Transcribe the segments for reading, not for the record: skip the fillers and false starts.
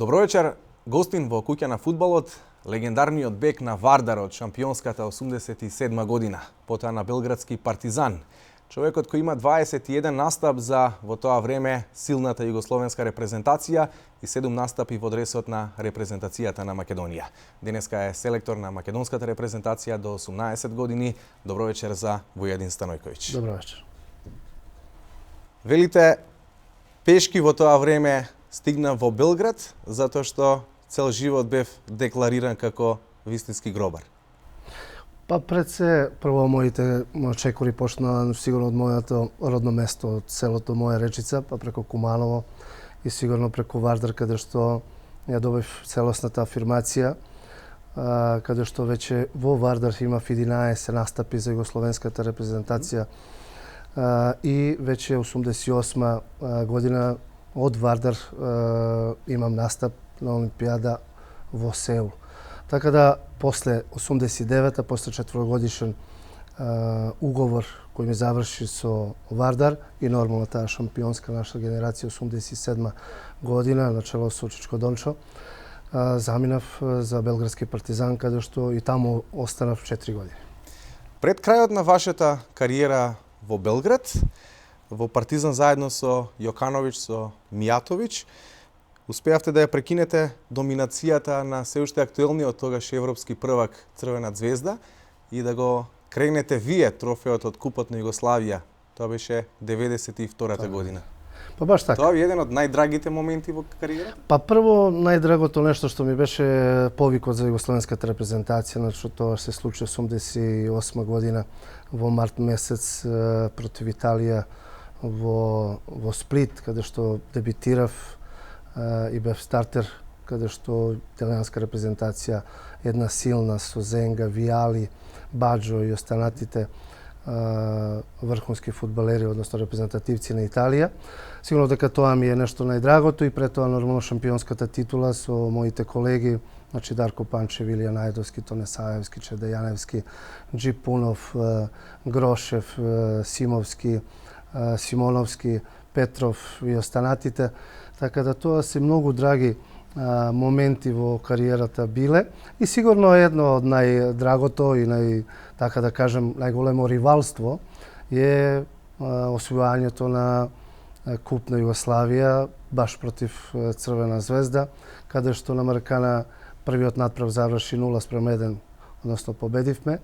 Добро вечер, гостин во куќа на фудбалот, легендарниот бек на Вардар од шампионската 87 година, потоа на белградски Партизан. Човекот кој има 21 настап за во тоа време силната југословенска репрезентација и 7 настапи во дресот на репрезентацијата на Македонија. Денеска е селектор на македонската репрезентација до 18 години. Добро вечер за Војадин Станојковиќ. Добро вечер. Велите, пешки во тоа време стигна во Белград, затоа што цел живот бев деклариран како вистински гробар. Па пред се, прво моите чекори почна сигурно од моето родно место, од селото моја Речица, па преку Куманово и сигурно преку Вардар, каде што ја добив целосната афирмација, каде што веќе во Вардар имав 11 настапи за југословенската репрезентација и веќе 88 година од Вардар имам настап на Олимпијада во Сеул. Така да, после 89-та, после 4-годишен уговор кој ми заврши со Вардар и нормално таа шампионска наша генерација 87 година, начело со Чичко Дончо, заминав за белградски Партизан, каде што и таму останав 4 години. Пред крајот на вашата кариера во Белград, во Партизан заедно со Јокановиќ, со Мијатовиќ, успеавте да ја прекинете доминацијата на се уште актуелниот тогаш европски првак Црвена звезда и да го кренете вие трофеот од Купот на Југославија. Тоа беше 92-та година. Па баш така. Тоа е еден од најдрагите моменти во кариерата? Па прво, најдрагото нешто што ми беше повикот за југословенската репрезентација, значи тоа се случи 88 година во март месец против Италија во Сплит, каде што дебитирав и бев стартер, каде што италијанска репрезентација една силна со Зенга, Вијали, Баджо и останатите врхунски фудбалери, односно репрезентативци на Италија. Сигурно дека тоа ми е нешто најдрагото и пред тоа нормално шампионската титула со моите колеги, значи Дарко Панчев, Илија Најдовски, Тоне Саевски, Чеда Јаневски, Джипунов, Грошев, Симовски, Симоновски, Петров и останатите. Така да тоа се многу драги моменти во кариерата биле и сигурно едно од најдрагото и така да кажем најголемо ривалство е освојањето на Куп на Југославија баш против Црвена звезда, каде што на Маркана првиот надправ заврши 0:1, односно победивме,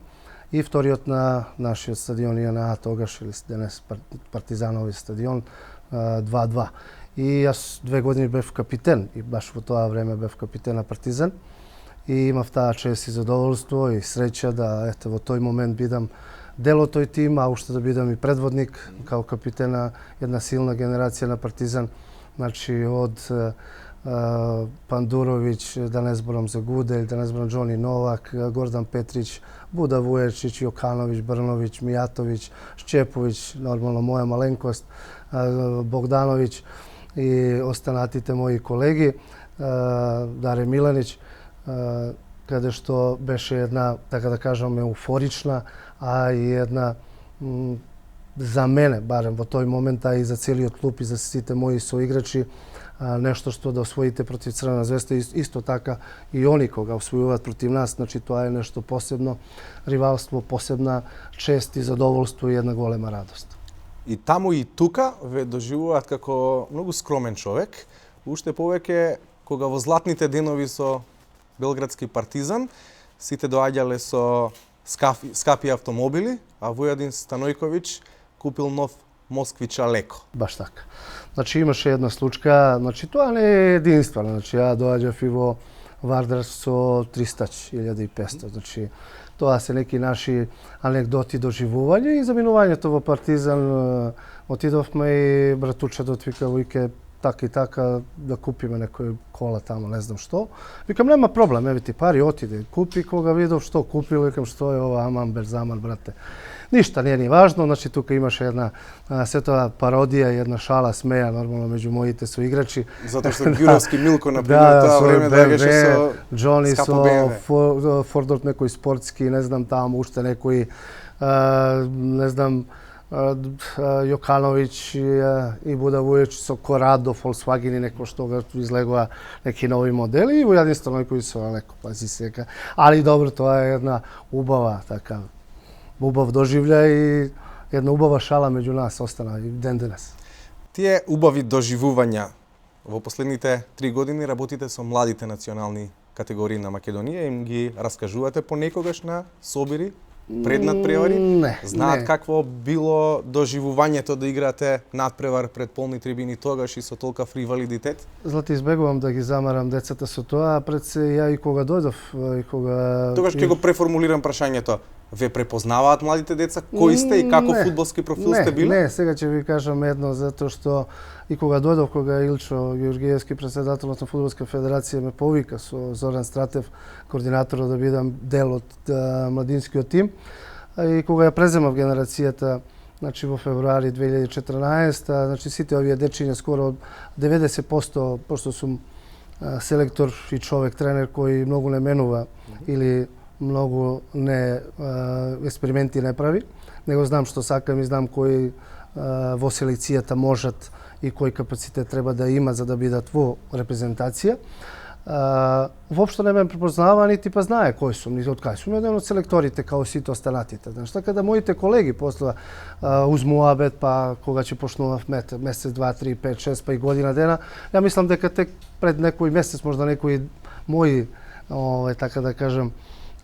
и вториот на нашиот стадион ИНА тогаш, или денес Партизанови стадион, 2:2. И јас 2 години бев капитен и баш во тоа време бев капитен на Партизан и имав таа чест и задоволство и среќа да во тој момент бидам дел од тој тим, а уште да бидам и предводник као капитен на една силна генерација на Партизан, значи од Пандуровиќ, да не зборам за Гуделј, да не зборам Џони Новак, Гордан Петрич, Буда Вујачиќ, Јокановиќ, Брновиќ, Мијатовиќ, Шчеповиќ, нормално моја маленкост, Богдановиќ и останатите мои колеги, Даре Миланич, каде што беше една, така да кажам, еуфорична, а и една за мене, барем во тој момент, а и за целиот клуб и за сите мои соиграчи, нешто што да освоите против Црвена звезда, исто така и они кога освојуваат против нас, значи тоа е нешто посебно ривалство, посебна чест и задоволство и една голема радост. И таму и тука ве доживуваат како многу скромен човек, уште повеќе кога во златните денови со белградски Партизан сите доаѓале со скапи автомобили, а Војадин Станојковиќ купил нов Москвича леко. Баш така. Значи имаше една случка, значи тоа не е единствено, значи ја доаѓав и во Вардар со 300.500, значи тоа се неки наши анегдоти доживување и заминувањето во Партизан. Отидовме и братучето вика вујке така и така да купиме некој кола таму, не знам што. Викам нема проблем, еве ти пари, отиде, купи. Кога видов што купил, викам што е ова, аман берзаман, брате. Ништа не е ни важно, значи тука имаше една светова пародија и една шала смеја нормално меѓу моите соиграчи. Затоа што Ѓуровски Милко на пример тоа време доаѓаше со Џони со Фордот некој спортски, не знам таму уште некои не знам Jokanović и Будавујич со Корадо, Volkswagen и неко што го излегува неки нови модели и во еден Станојковиć со леко пази сека. Али добро, тоа е една убава така убав доживљај и една убава шала меѓу нас остана и ден денес. Тие убави доживувања во последните 3 години работите со младите национални категории на Македонија, им ги раскажувате понекогаш на собири пред надпревари? Не. Знаат какво било доживувањето да играте надпревар пред полни трибини тогаш и со толкав ривалидитет? Злати, избегувам да ги замарам децата со тоа, пред се ја и кога дојдов и кога Тогаш ќе го преформулирам прашањето. Ве препознаваат младите деца кои сте и како фудбалски профил сте били? Не, сега ќе ви кажам едно, затоа што и кога дојдов, кога Илчо Георгиевски, председателот на Фудбалска федерација, ме повика со Зоран Стратев, координаторот, да бидам дел од младинскиот тим. И кога ја преземав генерацијата, значи во февруари 2014, значи сите овие дечиња, скоро 90%, пошто сум селектор и човек, тренер кој многу не менува или многу не експерименти не прави, него знам што сакам и знам кои во селекцијата можат и кој капацитет треба да има за да бидат во репрезентација. Воопшто не ме препознава, нити па знае кој сум, нити од кај сум. Еден од селекторите, као сите останатите. Така да моите колеги после узмуабет, па кога ќе почнував месец, 2, 3, 5, 6, па и година дена, ја мислам дека тек пред некој месец, можда некои мои, така да кажем,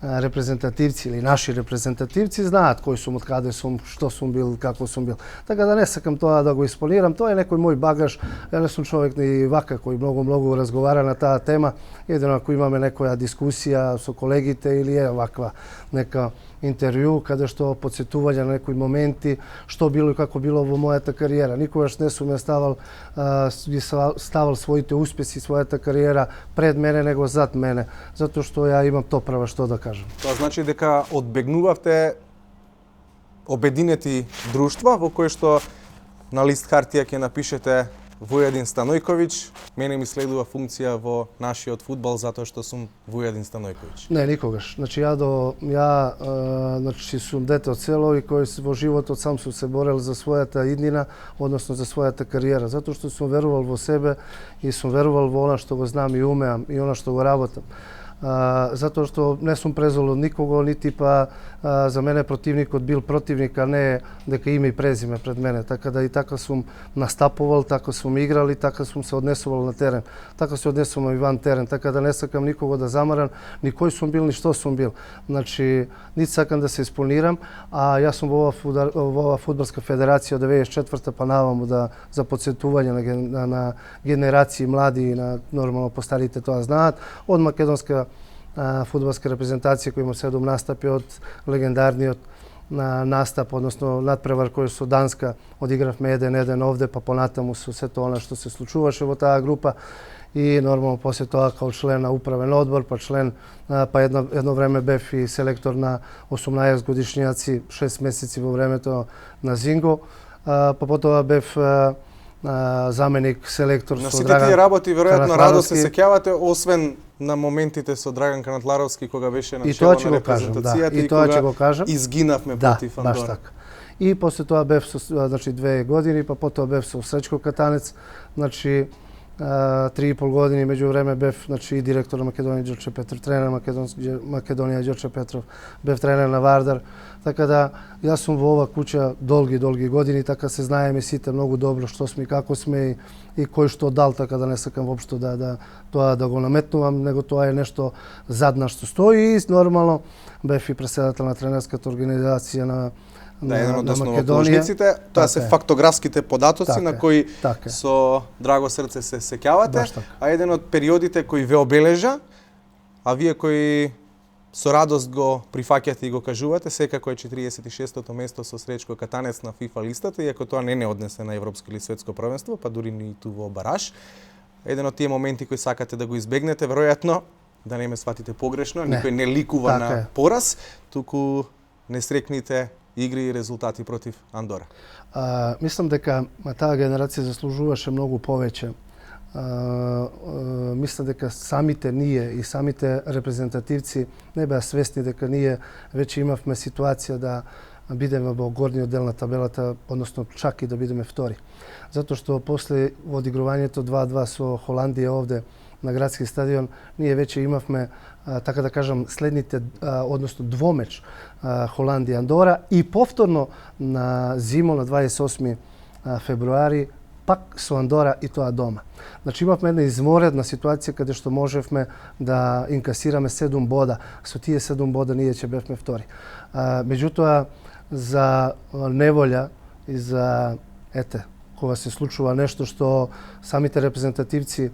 репрезентативци или наши репрезентативци знаат кој сум, од каде сум, што сум бил, како сум бил. Така да не сакам тоа да го исполнирам, тоа е некој мој багаж. Ја не сум човек ни вака кој многу разговара на таа тема. Едно ако имаме некоја дискусија со колегите или е ваква нека интервју каде што подсетување на некои моменти што било и како било во мојата кариера. Никогаш не сум ставал своите успеси, својата кариера пред мене, него зад мене, затоа што ја имам тоа право што да кажам. Тоа значи дека одбегнувавте обединети друштва во кои што на лист хартија ќе напишете Војадин Станојковиќ, мене ми следува функција во нашиот фудбал затоа што сум Војадин Станојковиќ. Не, никогаш. Значи значи сум дете од село и кој во животот сам сум се борел за својата иднина, односно за својата кариера, затоа што сум верувал во себе и сум верувал во она што го знам и умеам и она што го работам. Затоа што не сум презол од никого, нити па за мене противникот бил противник, а не дека име и презиме пред мене. Така да и така сум настапувал, така сум играл и така сум се однесувал на терен. Така се однесувам и ван терен, така да не сакам никого да замарам, ни кој сум бил, ни што сум бил. Значи, нити сакам да се исполнирам, а јас сум во ова фудбалска федерација од 94-та па наваму за подсетување на генерации млади и на нормално постарите тоа знаат, од македонска фудбалска репрезентација која има 7 настапи, од легендарниот настап, односно надпревар кој со Данска одигравме 1-1 овде, па понатаму со сето она што се случуваше во таа група и нормално после тоа као член на управен одбор, па член, па едно време бев и селектор на 18 годишњаци, 6 месеци во времето на Зинго, па потоа бев заменик селектор на со сите Драган тие работи веројатно радо се Канатларовски. сеќавате, освен на моментите со Драган Канатларовски кога беше на И чело тоа ќе на го кажам, да. репрезентацијата И тоа ќе го кажам. изгинавме Да, против баш Андора. така. И после тоа бев со, значи 2 години, па потоа бев со Сречко Катанец, значи 3,5 години, меѓу време бев значи и директор на Македонија Ѓорче Петров, тренер на Македонија Ѓорче Петров, бев тренер на Вардар. Така да јас сум во ова куќа долги години, така се знаеме сите многу добро што сме и како сме и кој што дал, така да не сакам воопшто тоа да го наметнувам, него тоа е нешто задна што стои и нормално бев и председател на тренерската организација на еден од на основоположниците, тоа се Така е. фактографските податоци Така на е, кои така е. со драго срце се сеќавате, Баш така. а еден од периодите кои ве обележа, а вие кои со радост го прифаќате и го кажувате, секако е 46-тото место со Сречко Катанец на FIFA листата, иако тоа не однесе на европско или светско првенство, па дури ни ту во бараж. Еден од тие моменти кои сакате да го избегнете, веројатно, да не ме сватите погрешно, Не. никој не ликува Така на е. пораз, туку несрекните игри и резултати против Андора. Мислам дека таа генерација заслужуваше многу повеќе. Мислам дека самите ние и самите репрезентативци не беа свесни дека ние веќе имавме ситуација да бидеме во горниот дел на табелата, односно чак и да бидеме втори. Затоа што после одигрувањето 2-2 со Холандија овде на градски стадион, ние веќе имавме, така да кажам, следните, односно двомеч Холандија-Андора и повторно на зимо на 28 февруари пак со Андора и тоа дома. Значи имавме една изморедна ситуација каде што можевме да инкасираме 7 бода. Со тие 7 бода ние ќе бевме втори. Меѓутоа, за неволја и за, кога се случува нешто што самите репрезентативци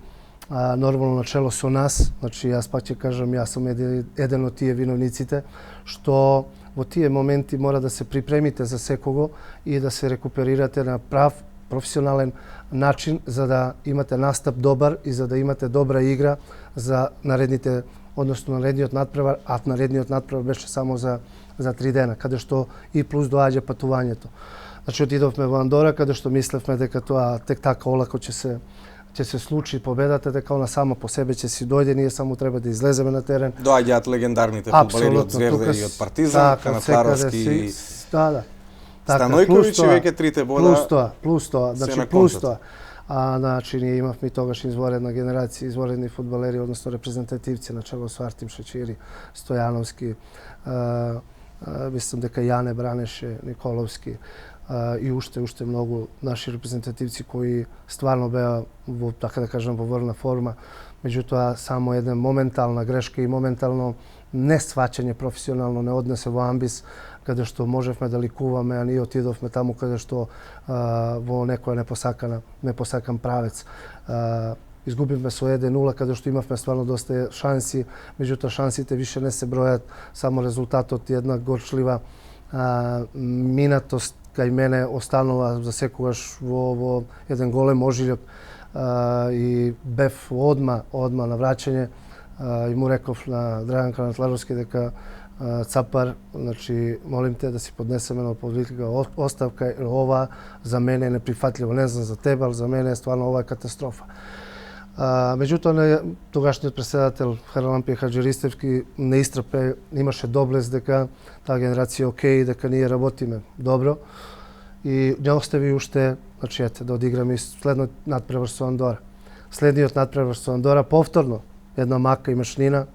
нормално начело со нас, значи јас пак ќе кажам, јас сум еден од тие виновниците, што во тие моменти мора да се припремите за секого и да се рекуперирате на прав, професионален начин за да имате настап добар и за да имате добра игра за наредните, односно наредниот надпревар, а наредниот надпревар беше само за 3 дена, каде што и плюс доаѓа патувањето. Значи отидовме во Андора, каде што мислевме дека тоа тек така олако ќе се случи победата, дека она само по себе ќе си дојде, ние само треба да излеземе на терен. Доаѓаат легендарните фудбалери од Зверда и од Партизан, Канатларовски и Станојковиќ и веќе трите бода. Плюс тоа, значи плюс тоа. Значи ние имавме тогаш изворедна генерација, изворедни фудбалери, односно репрезентативци на чело со Артим Шечири, Стојановски, мислам дека Јане бранеше, Николовски и уште многу наши репрезентативци кои стварно беа во, така да кажам, во врна форма. Меѓутоа само една моментална грешка и моментално несваќање професионално не однесе во амбис, каде што можевме да ликуваме, а ние отидовме таму каде што во некоја непосакан правец. Изгубивме со 1-0, каде што имавме стварно доста шанси, меѓутоа шансите више не се бројат, само резултатот и една горчлива минатост кај мене останува за секогаш во еден голем ожилјок и бев одма на враќање и му реков на Драган Канатларовски дека Цапар, значи молим те да си поднесеме на политика оставка, ова за мене е неприфатливо, не знам за тебе, ал за мене е стварно ова е катастрофа. Меѓутоа тогашниот председател Харалампија Хаџиристевски не истрпе, имаше доблест дека таа генерација е окей, дека ние работиме добро и не остави уште, значи да одиграме следниот надпревар со Андора. Следниот надпревар со Андора повторно една мака и мешнина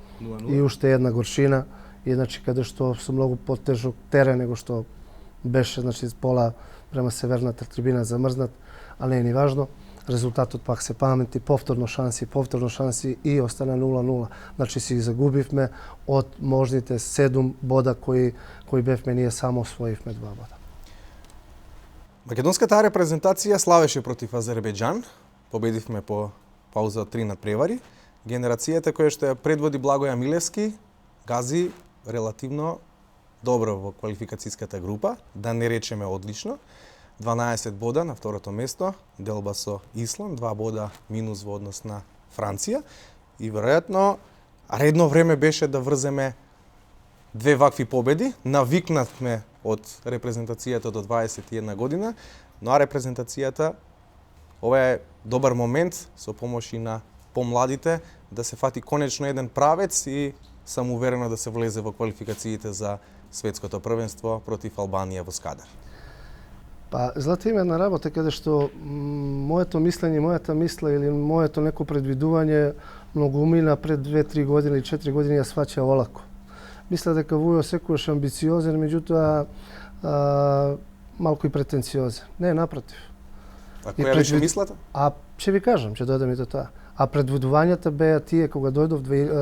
и уште една горшина и значи каде што со многу потежок терен него што беше, значи пола према северната трибина замрзнат, а не е ни важно. Резултатот пак се памети, повторно шанси и остана 0-0. Значи си загубивме од можните 7 бода кои бевме, ние само освоивме 2 бода. Македонската репрезентација славеше против Азербејџан. Победивме по пауза од 3 надпревари. Генерацијата која што ја предводи Благоја Милевски гази релативно добро во квалификацијската група, да не речеме одлично. 12 бода на второто место, делба со Исланд, 2 бода минус во однос на Франција и веројатно редно време беше да врземе 2 вакви победи. Навикнатме од репрезентацијата до 21 година, но репрезентацијата ова е добар момент со помош и на помладите да се фати конечно еден правец и сам уверено да се влезе во квалификациите за светското првенство против Албанија во Скадар. Па, знаете, има една работа каде што моето мислење, мојата мисла или моето неко предвидување многу умина пред 2-3 години или 4 години ја сваќа олако. Мисля дека Вујо секогаш амбициозен, меѓутоа малку и претенциозен. Не, напротив. А која беше мислата? Ќе ви кажам, ќе дојдем и до тоа. А предвидувањата беа тие кога дојдов,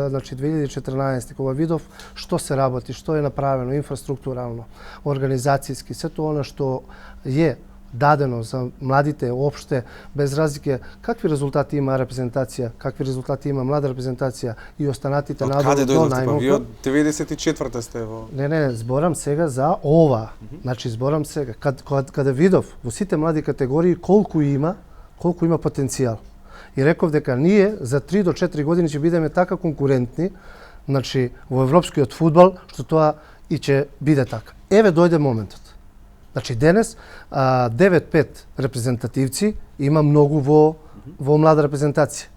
значи 2014, кога видов што се работи, што е направено инфраструктурално, организацијски, сето она што е дадено за младите опште, без разлика какви резултати има репрезентација, какви резултати има млада репрезентација и останатите надолу до најмалку. Вие од 94-та сте во... Не, зборам сега за ова. Значи зборам сега кога видов во сите млади категории колку има потенцијал. И реков дека ние за 3 до 4 години ќе бидеме така конкурентни, значи во европскиот фудбал, што тоа и ќе биде така. Еве дојде моментот. Значи денес 9-5 репрезентативци има многу во млада репрезентација.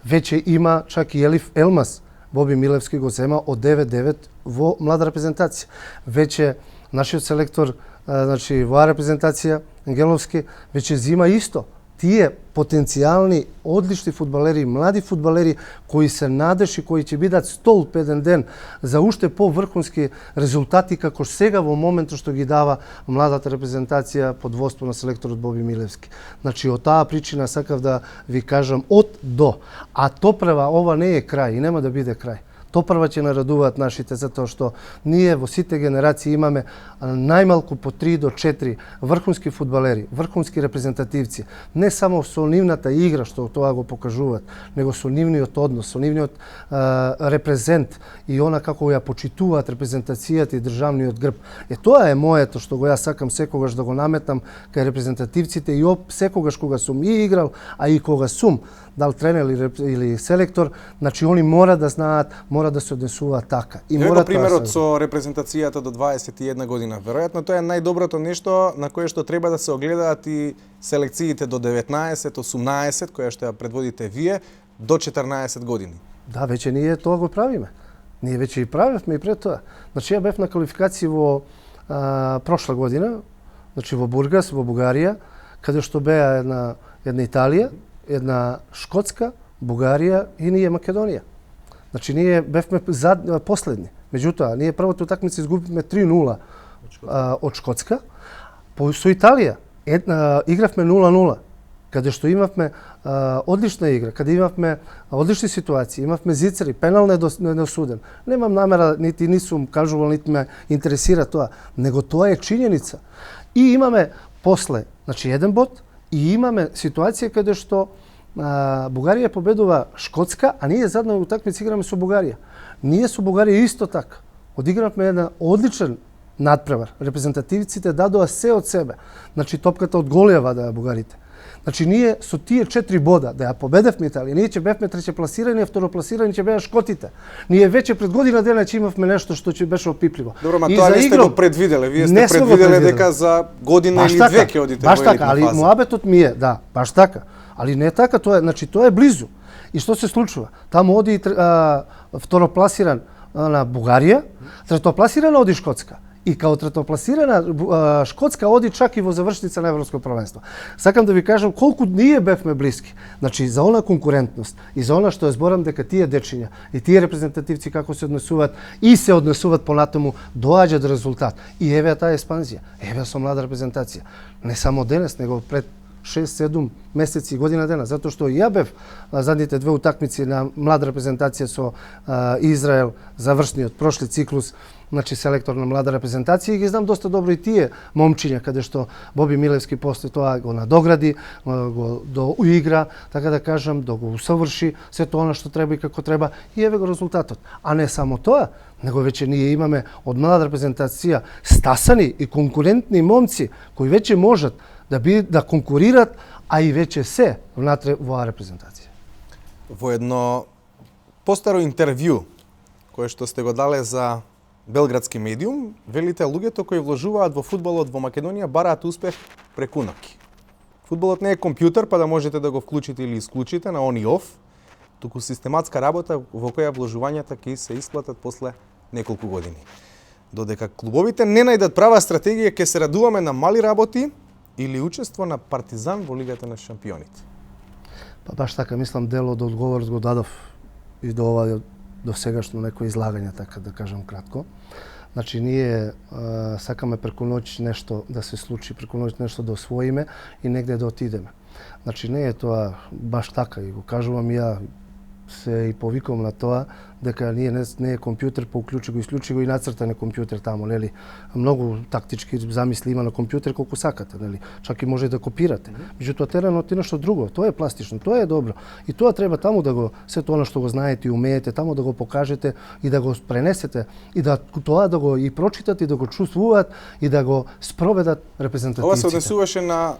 Веќе има чак и Елиф Елмас, Боби Милевски го зема од 9-9 во млада репрезентација. Веќе Нашиот селектор, значи во репрезентација Ангеловски веќе зима исто тие потенцијални, одлични фудбалери, млади фудбалери кои се надеш и кои ќе бидат столб еден ден за уште поврхунски резултати како сега во моментот што ги дава младата репрезентација под водство на селекторот Боби Милевски. Значи од таа причина сакав да ви кажам од до. А топрева ова не е крај и нема да биде крај. Топрва ќе нарадуваат нашите, затоа што ние во сите генерации имаме најмалку по 3 до 4 врхунски фудбалери, врхунски репрезентативци, не само со нивната игра што тоа го покажуваат, него со нивниот однос, со нивниот репрезент и она како ја почитуваат репрезентацијата и државниот грб. Тоа е моето што го јас сакам секогаш да го наметам кај репрезентативците и секогаш кога сум и играл, а и кога сум дал тренер или селектор, значи они мора да знаат, мора да се однесуваат така. И мора примерот со репрезентацијата до 21 година. Веројатно тоа е најдоброто нешто на кое што треба да се огледаат и селекциите до 19, 18, која што ја предводите вие, до 14 години. Да, веќе ние тоа го правиме. Ние веќе и правевме и пред тоа. Значи ја бев на квалификации во прошла година, значи во Бургас, во Бугарија, каде што беа една Италија, една Шкотска, Бугарија и ние Македонија. Значи ние бевме последни. Меѓутоа, ние првата утакмица изгубивме 3-0 од Шкотска. Со Италија игравме 0-0, каде што имавме одлична игра, каде имавме одлични ситуации, имавме зицери, пенал недосуден. Немам намера, нити нисум кажувал, нити ме интересира тоа, него тоа е чинјеница. И имаме после, значи еден бод, и имаме ситуација каде што Бугарија победува Шкотска, а ние задна утакмица играме со Бугарија. Ние со Бугарија исто така. Одигравме еден одличен надпревар. Репрезентативците дадоа се од себе. Значи топката од гол ја вадаа бугарите. Значи ние со тие 4 бода да ја победевме Италија, ние ќе бевме треќепласирани, а второпласирани ќе беа Шкотите. Ние веќе пред година дена ќе имавме нешто што ќе беше опипливо. Добро, ма тоа не сте го предвиделе. Вие сте предвиделе дека за година или две ќе одите во елитна фаза. Баш така, али муабетот ми е, да, баш така. Али не е така, тоа е, значи тоа е близу. И што се случува? Таму оди второпласиран на Бугарија, третопласирана оди Шкотска. И као третопласирана Шкотска оди чак и во завршница на Европско првенство. Сакам да ви кажам колку ние бевме блиски. Значи за она конкурентност и за она што ја зборам дека тие дечиња и тие репрезентативци како се однесуваат и се однесуваат понатаму доаѓа до резултат. И еве таа експанзија. Еве со млада репрезентација. Не само денес, него пред 6-7 месеци, година дена, затоа што ја бев задните две утакмици на млада репрезентација со Израел, завршниот прошли циклус, значи селектор на млада репрезентација и ги знам доста добро и тие момчиња каде што Боби Милевски после тоа го надогради, го доигра, така да кажам, да го усаврши се тоа што треба и како треба и еве го резултатот. А не само тоа, него веќе ние имаме од млада репрезентација стасани и конкурентни момци кои веќе можат да конкурират, а и веќе се внатре во репрезентација. Во едно постаро интервју кое што сте го дале за белградски медиум, велите луѓето кои вложуваат во фудбалот во Македонија бараат успех преку ноќ. Фудбалот не е компјутер па да можете да го вклучите или исклучите на on и off, туку систематска работа во која вложувањата ќе се исплатат после неколку години. Додека клубовите не најдат права стратегија, ќе се радуваме на мали работи или учество на Партизан во Лигата на шампионите? Па баш така, мислам, дел од одговорот го дадов и до ова до сегашно некој излагање, така да кажам кратко. Значи, ние сакаме преку ноќ нешто да се случи, преку ноќ нешто да освоиме и негде да отидеме. Значи, не е тоа баш така и го кажувам ја, се и повикувам на тоа дека ние не е компјутер, па уклучи го, исклучи го и нацртане компјутер таму, нели? Многу тактички замисли има на компјутер колку сакате, нели? Чак и може да копирате. Меѓутоа теренот е нешто друго, тоа е пластично, тоа е добро. И тоа треба таму да го се тоа што го знаете и умеете, таму да го покажете и да го пренесете и да тоа да го и прочитат и да го чувствуваат и да го спроведат репрезентативците. Ова се однесуваше на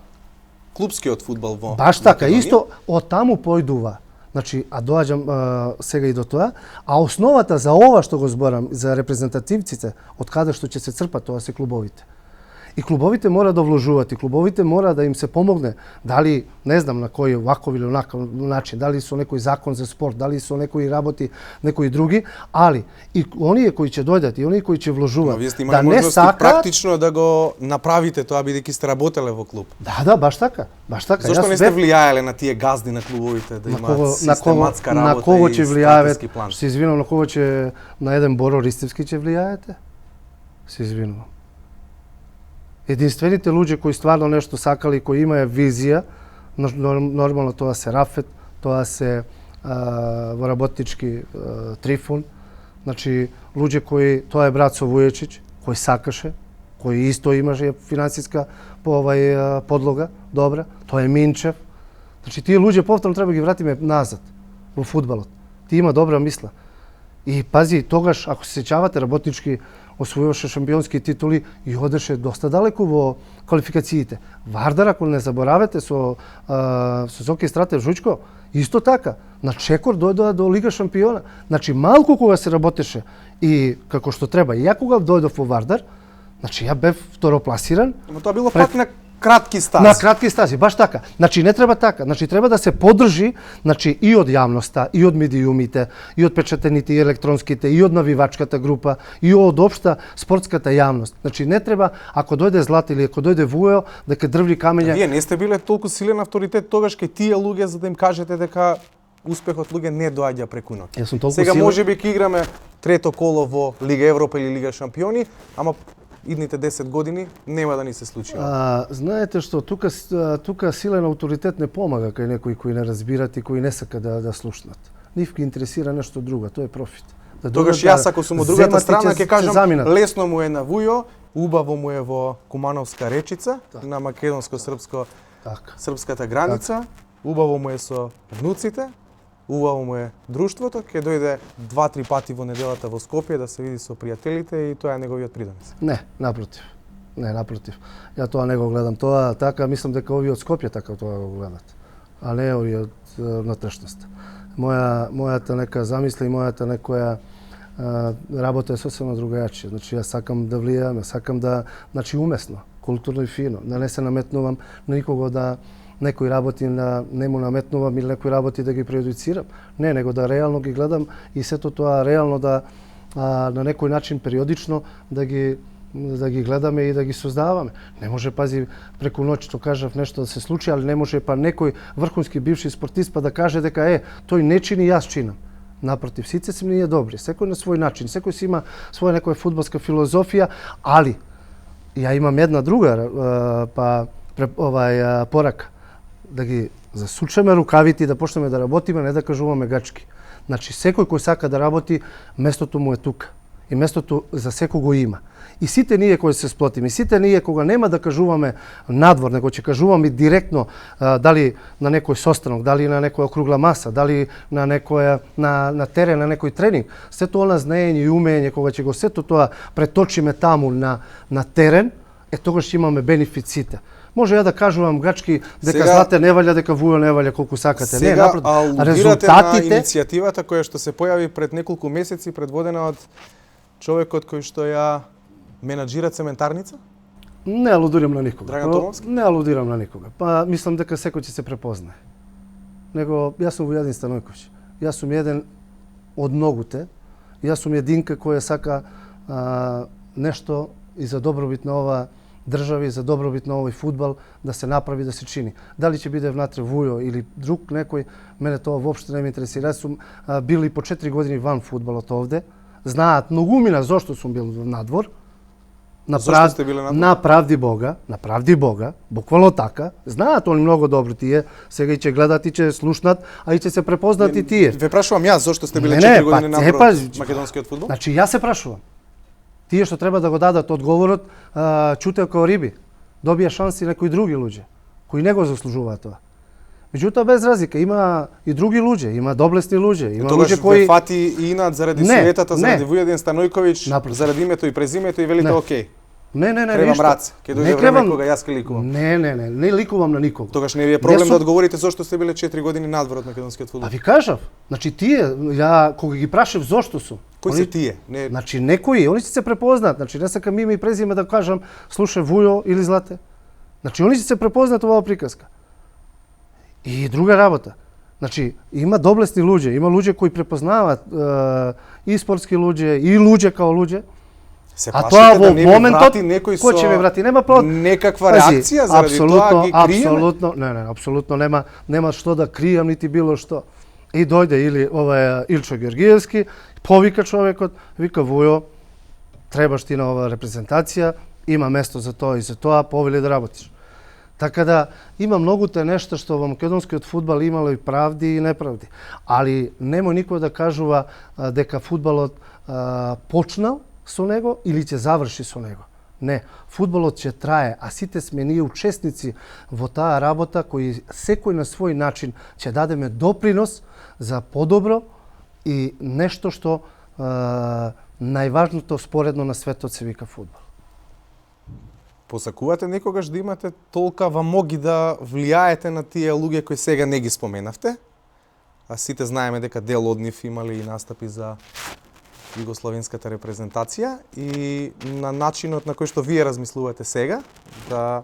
клупскиот фудбал во баш така, Македонија? исто од таму појдува. Значи, а доаѓам сега и до тоа, а основата за ова што го зборам, за репрезентативците, од каде што ќе се црпат, тоа се клубовите. И клубовите мора да вложуваат, и клубовите мора да им се помогне, дали, не знам на кој ваков или онаков начин, дали со некој закон за спорт, дали со некои работи, некои други, али и оние кои ќе дојдат, и оние кои ќе вложуваат, Вие сте да имали не можности сакаат, практично да го направите тоа бидејќи сте работеле во клуб. Да, баш така, баш така. Зошто Јас не сте бев- влијаеле на тие газди на клубовите да имаат систематска на работа кого и ќе влијаат? стратешки план? Се извинувам, на кого ќе на еден Боро Ристевски ќе влијаете? Се извинувам. Единствените луѓе кои стварно нешто сакали, кои имаја визија, нормално тоа се Рафет, тоа се во работнички Трифун, значи луѓе кои, тоа е брат со Вујечиќ, кој сакаше, кој исто имаше финансиска подлога, добра, тоа е Минчев. Значи тие луѓе повторно треба ги вратиме назад во фудбалот. Ти има добра мисла. И пази, тогаш, ако се сеќавате, работнички освојуваше шампионски титули и одеше доста далеку во квалификациите. Вардар, ако не заборавате, со Зоки Стратев Жучко, исто така, на чекор дојдоа до Лига шампиона. Значи, малку кога се работеше и како што треба, и ја кога дојдов во Вардар, значи ја бев второпласиран. Но тоа било пак на кратки стази. На кратки стази, баш така. Значи не треба така. Значи треба да се поддржи, значи и од јавноста, и од медиумите, и од печатените и електронските, и од навивачката група, и од општа спортската јавност. Значи не треба ако дојде Злат или ако дојде Вујо дека дрвли камења. Вие не сте биле толку силен авторитет тогаш кај тие луѓе за да им кажете дека успехот луѓе не доаѓа преку ноќ. Јас сум толку Сега силен. можеби ќе играме трето коло во Лига Европа или Лига шампиони, ама идните 10 години нема да ни се случи. Знаете што тука силен авторитет не помага кај некои кои не разбират и кои не сака да слушнат. Нив ги интересира нешто друго, тоа е профит. Да Тогаш додат јас ако сум од другата земат и страна ќе кажам заминат. лесно му е на Вујо, убаво му е во Кумановска речица, на македонско-српската граница, убаво му е со внуците, убаво му е друштвото, ќе дојде 2-3 пати во неделата во Скопје да се види со пријателите и тоа е неговиот придонес. Не, напротив. Не, напротив. Ја тоа не го гледам. Тоа така мислам дека овие од Скопје така тоа го гледат, а не овие од внатрешноста. Мојата нека замисла и мојата некоја работа е сосема другачија. Значи јас сакам да влијам, сакам да, значи умесно, културно и фино, да не се наметнувам на никого да некои работи не му наметнувам или некои работи да ги прејудицирам. Не, него да реално ги гледам и сето тоа реално да на некој начин периодично да ги гледаме и да ги создаваме. Не може, пази, преку ноќ што кажав нешто да се случи, али не може па некој врхунски бивши спортист па да каже дека тој не чини, јас чинам. Напротив, сите се ние добри, секој на свој начин, секој си има своја некоја фудбалска филозофија, али ја имам една друга порака, да ги засучеме рукавите и да почнеме да работиме, не да кажуваме гачки. Значи секој кој сака да работи, местото му е тука. И местото за секој го има. И сите ние кои се сплотиме, сите ние кога нема да кажуваме надвор, него ќе кажуваме директно дали на некој состанок, дали на некоја округла маса, дали на некоја на терен, на некој тренинг, сето она знаење и умење кога ќе го сето тоа преточиме таму на терен, тогаш ќе имаме бенефит сите. Може ја да кажувам гачки дека Злате не валја, дека Вујо не валја колку сакате. Не, напротив, резултатите на иницијативата која што се појави пред неколку месеци, предводена од човекот кој што ја менаџира цементарница? Не алудирам на никога. Драган Томовски? Не алудирам на никога. Па мислам дека секој ќе се препознае. Него јас сум Вујадин Станојковиќ. Јас сум еден од многуте. Јас сум единка која сака нешто и за добробит на ова држави, за добробит на овој фудбал да се направи, да се чини. Дали ќе биде внатре Вујо или друг некој, мене тоа воопшто не ме интересира. Јас сум бил и по 4 години ван фудбалот овде. Знаат многумина зошто сум бил надвор. Зошто сте биле надвор? На правди Бога, буквално така. Знаат они многу добро тие, сега и ќе гледат и ќе слушнат, а и ќе се препознат и тие. Ве прашувам јас зошто сте биле 4 години надвор од македонскиот фудбал? Значи јас се прашувам. Тие што треба да го дадат одговорот, чутеа како риби. Добија шанси некои други луѓе кои не го заслужуваат тоа. Меѓутоа без разлика има и други луѓе, има доблесни луѓе, има луѓе кои фати и инат заради суетата, заради Вујадин Станојковиќ, заради името и презимето и велите окей. Не, Требам раце, ќе дојде време кога јас ќе ликувам. Не ликувам на никого. Тогаш не ви е проблем да одговорите зошто сте биле 4 години надвор од македонскиот фудбал. А ви кажав, значи тие, ја кога ги прашав зошто сум. Кои се тие? Не... Значи некои, они ќе се препознат. Значи не сакам име и презиме да кажам, слушај Вујо или Злате. Значи они ќе се препознат оваа приказка. И друга работа. Значи има доблесни луѓе, има луѓе кои препознаваат и спортски луѓе, и луѓе као луѓе. Се А плашите тоа во да не ви моментот, врати некој кој ќе ми врати? Нема некаква реакција заради тоа ги криеме? Апсолутно, не, апсолутно нема што да кријам нити било што. И дојде или Илчо Георгиевски, повика човекот, вика Вујо, требаш ти на оваа репрезентација, има место за тоа и за тоа, повели да работиш. Така да има многу те нешта што во македонскиот фудбал имало и правди и неправди. Али немој никој да кажува дека фудбалот почнал со него или ќе заврши со него. Не, фудбалот ќе трае, а сите сме ние учесници во таа работа кои секој на свој начин ќе дадеме допринос за подобро и нешто што најважното споредно на светот се вика фудбал. Посакувате некогаш да имате толкава моги да влијаете на тие луѓе кои сега не ги споменавте? А сите знаеме дека дел од нив имали и настапи за југословенската репрезентација и на начинот на кој што вие размислувате сега, да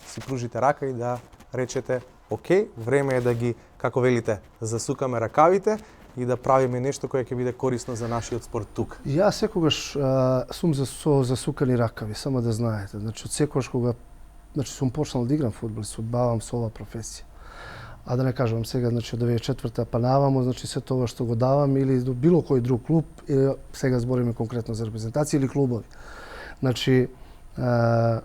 си пружите рака и да речете окей, време е да ги, како велите, засукаме ракавите и да правиме нешто кое ќе биде корисно за нашиот спорт тука. Јас секогаш сум со засукани ракави, само да знаете. Значи, од секогаш кога сум почнал да играм фудбал, се одбавам со оваа професија. А да не кажувам сега, значи, од 2004-та па навамо, значи, се тоа што го давам или до било кој друг клуб, сега збориме конкретно за репрезентација или клубови. Значи,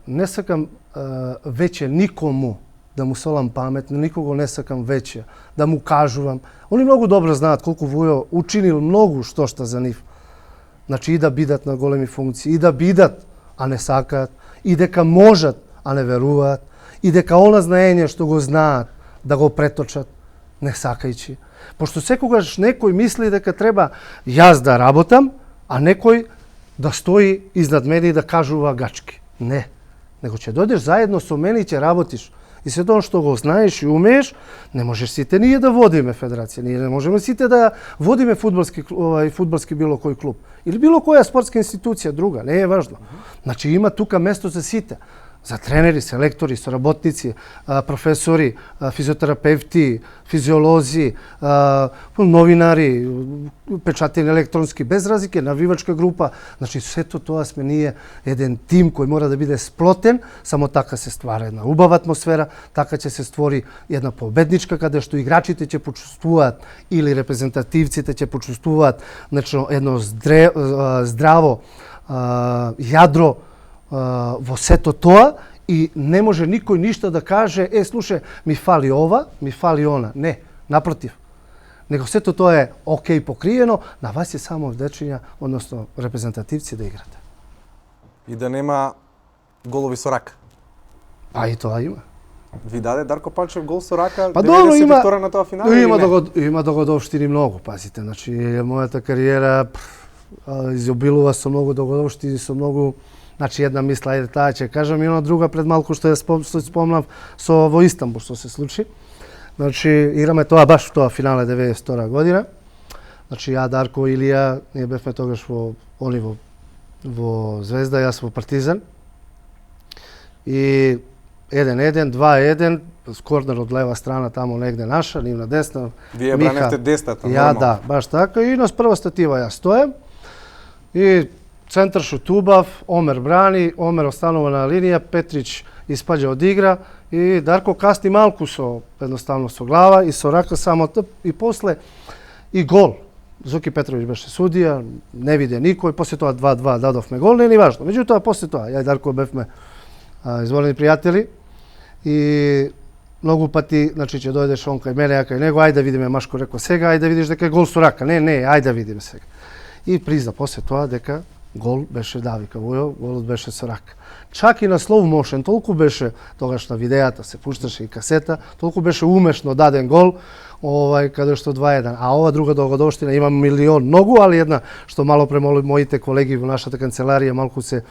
не сакам веќе никому да му солам памет, на никого не сакам веќе да му кажувам. Они многу добро знаат колку Вујо учинил многу што за нив. Значи, и да бидат на големи функции, и да бидат, а не сакаат, и дека можат, а не веруваат, и дека она знаење што го знаат, да го преточат, не сакајќи. Пошто секогаш некој мисли дека треба јас да работам, а некој да стои изнад мене и да кажува гачки. Не. Него ќе дојдеш заедно со мене и ќе работиш. И се тоа што го знаеш и умееш, не можеш сите ние да водиме федерација, ние не можеме сите да водиме фудбалски било кој клуб или било која спортска институција друга, не е важно. Значи има тука место за сите. За тренери, селектори, соработници, професори, физиотерапевти, физиолози, новинари, печатени електронски, без разлика, навивачка група. Значи, сето тоа сме ние еден тим кој мора да биде сплотен, само така се ствара една убава атмосфера, така ќе се створи една победничка, каде што играчите ќе почувствуваат или репрезентативците ќе почувствуваат едно здраво јадро во сето тоа и не може никој ништо да каже, слушај, ми фали ова, ми фали она. Не, напротив. Него сето тоа е окей покриено, на вас е само вдечења, односно репрезентативци да играте. И да нема голови со рака. А и тоа има. Ви даде Дарко Панчев гол со рака, па добро, има на тоа финал? Има догодовштини многу, пазите. Значи, мојата кариера изобилува со многу догодовштини, со многу. Значи, една мисла, ајде таа ќе кажам, и она друга пред малку што спомнав во Истанбул што се случи. Значи, играме тоа баш тоа финале 92 година. Значи, ја, Дарко, Илија, ние бевме тогаш во Звезда, јас во Партизан. И 1-1, 2-1, корнер од лева страна, тамо негде наша, нивна десна. Вие браневте десната, нормално. Ја, да, баш така. И на прва статива јас стоем. И центар шут убав, Омер брани, Омер останува на линија, Петрич испаѓа од игра и Дарко касни малку едноставно со глава и со рака само тп и после и гол. Зоки Петровиќ беше судија, не виде никој, после тоа 2-2 дадовме гол, не е ни важно. Меѓутоа после тоа ја и Дарко бевме изворени пријатели и многу пати, значи ќе дојдеш он кај мене, ја кај него, ајде да видиме, Машко рекол сега, ајде да видиш дека е гол со рака. Не, ајде да видиме сега. И призна после тоа дека гол беше Давика Вујо, голот беше со рака. Чак и на слоу мошен, толку беше, тогаш на видеата се пушташе и касета, толку беше умешно даден гол, каде што 2-1. А ова друга догодовштина, има милион многу, али една што мало премоли моите колеги во нашата канцеларија малку се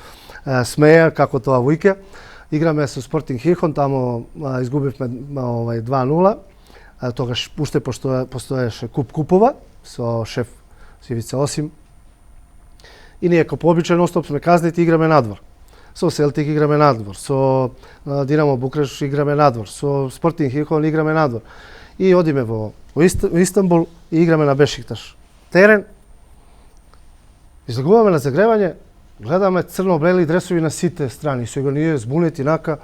смеја како тоа вуќе. Играме со Спортинг Хихон, тамо изгубивме 2-0. Тогаш уште постоеше Куп Купова со шеф Сивица Осим. И ние како пообичај non-stop сме казнети, играме надвор. Со Селтик играме надвор, со Динамо Букреш играме надвор, со Спортинг Хихон играме надвор. И одиме во Истанбул и играме на Бешикташ. Терен, излегуваме на загревање, гледаме црно-бели дресови на сите страни. Сега ние збунети нака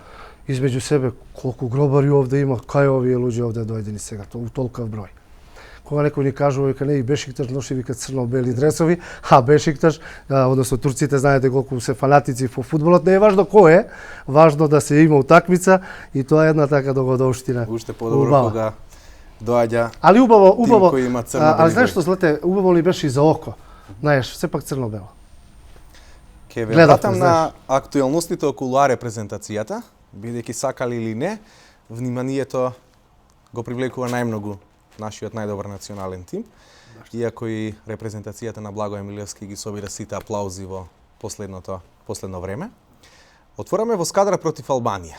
измеѓу себе, колку гробари овде има, кај овие луѓе овде дојдени сега, у толков број. Кога некој ни кажува, вика не и Бешикташ носи вика црно-бели дресови, а Бешикташ, односно турците знаете колку се фанатици во фудбалот, не е важно кој е, важно да се има утакмица и тоа е една така догодовштина. Уште подобро кога доаѓа али убаво, кој има црно-бели. а знаеш што Злате, убаво ли беше и за око. Знаеш, сепак црно-бело. Ке ве вратам на актуелностите околу репрезентацијата, бидејќи сакали или не, вниманието го привлекува најмногу нашиот најдобар национален тим. Иако и репрезентацијата на Благо Емилевски ги собира сите аплаузи во последно време. Отвораме во скадра против Албанија.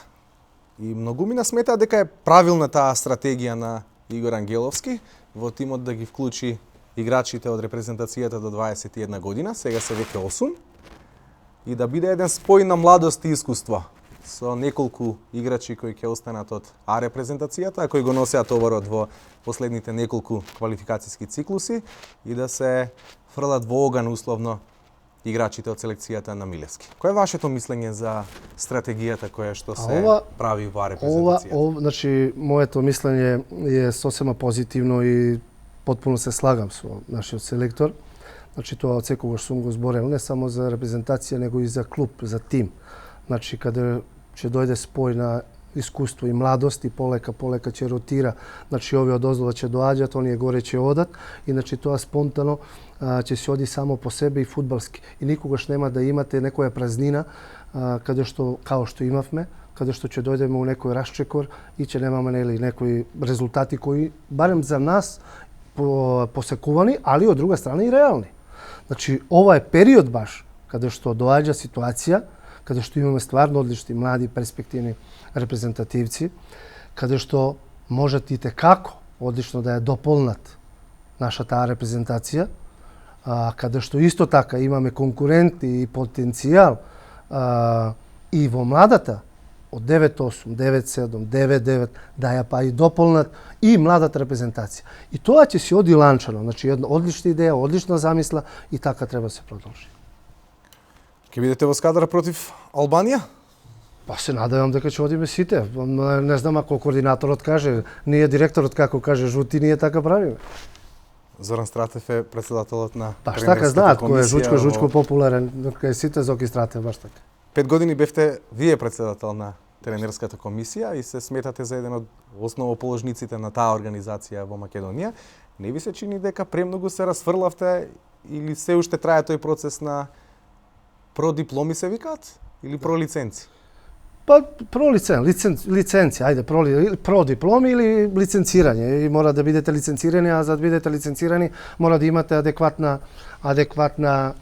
И многумина сметаат дека е правилна таа стратегија на Игор Ангеловски во тимот да ги вклучи играчите од репрезентацијата до 21 година, сега се веќе 8, и да биде еден спој на младост и искуство со неколку играчи кои ќе останат од А репрезентацијата, а кои го носеат товарот во последните неколку квалификацијски циклуси и да се фрлат во оган условно играчите од селекцијата на Милевски. Кој е вашето мислење за стратегијата која што се прави во репрезентацијата? Значи, моето мислење е сосема позитивно и потпуно се слагам со нашиот селектор. Значи, тоа од секогаш сум го зборел не само за репрезентација, него и за клуб, за тим. Значи, каде ќе дојде спој на искуство и младост и полека ќе ротира. Значи, овие одоздола ќе доаѓат, оние горе ќе одат. Иначе тоа спонтано ќе се оди само по себе и фудбалски. И никогаш нема да имате некоја празнина каде што, као што имавме, каде што ќе дојдеме у некој расчекор и ќе немаме некои резултати кои, барем за нас, посекувани, али од друга страна и реални. Значи, ова е период баш каде што доаѓа ситуација, каде што имаме стварно одлични, млади, перспективни репрезентативци, каде што можат и текако одлично да ја дополнат нашата репрезентација, каде што исто така имаме конкуренти и потенцијал и во младата, од 9-8, 9-7, 9-9, да ја па и дополнат и младата репрезентација. И тоа ќе се оди ланчано, значи една одлична идеја, одлична замисла и така треба да се продолжи. Ќе бидете во скадра против Албанија? Па се надевам дека ќе одиме сите. Не знам ако координаторот каже, ние директорот како каже жути, ние така правиме. Зоран Стратев е председателот на Баш така знаат кој е Жучко популарен, кај сите Зоки Стратев баш така. 5 години бевте вие председател на тренерската комисија и се сметате за еден од основоположниците на таа организација во Македонија. Не ви се чини дека премногу се расфрлавте или се уште трае тој процес на продипломи се викаат или пролиценци? Па лиценци, ајде, продипломи или лиценцирање. И мора да бидете лиценцирани, а за да бидете лиценцирани мора да имате адекватна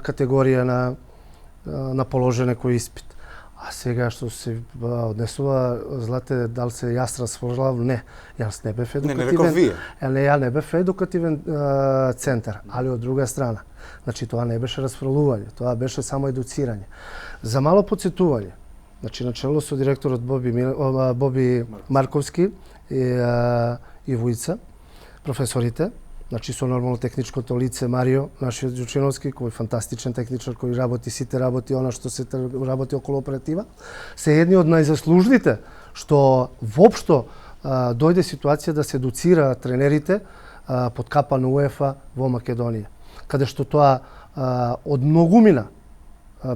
категорија на положен некој испит. А сега што се однесува, Злате, дал се јас расфрлав? Не. Јас не бев едукативен. Не реков вие. Ја не бев едукативен центар, али од друга страна. Значи, тоа не беше расфрлување, тоа беше само едуцирање. За мало подсетување, значи, начело со директорот Боби Марковски и Вујца, професорите, значи со нормално техничкото лице Марио, нашиот Ѓучиновски, кој е фантастичен техничар, кој работи она што се работи околу оператива, се едни од најзаслужните што воопшто дојде ситуација да се едуцира тренерите под капа на УЕФА во Македонија. Каде што тоа од многумина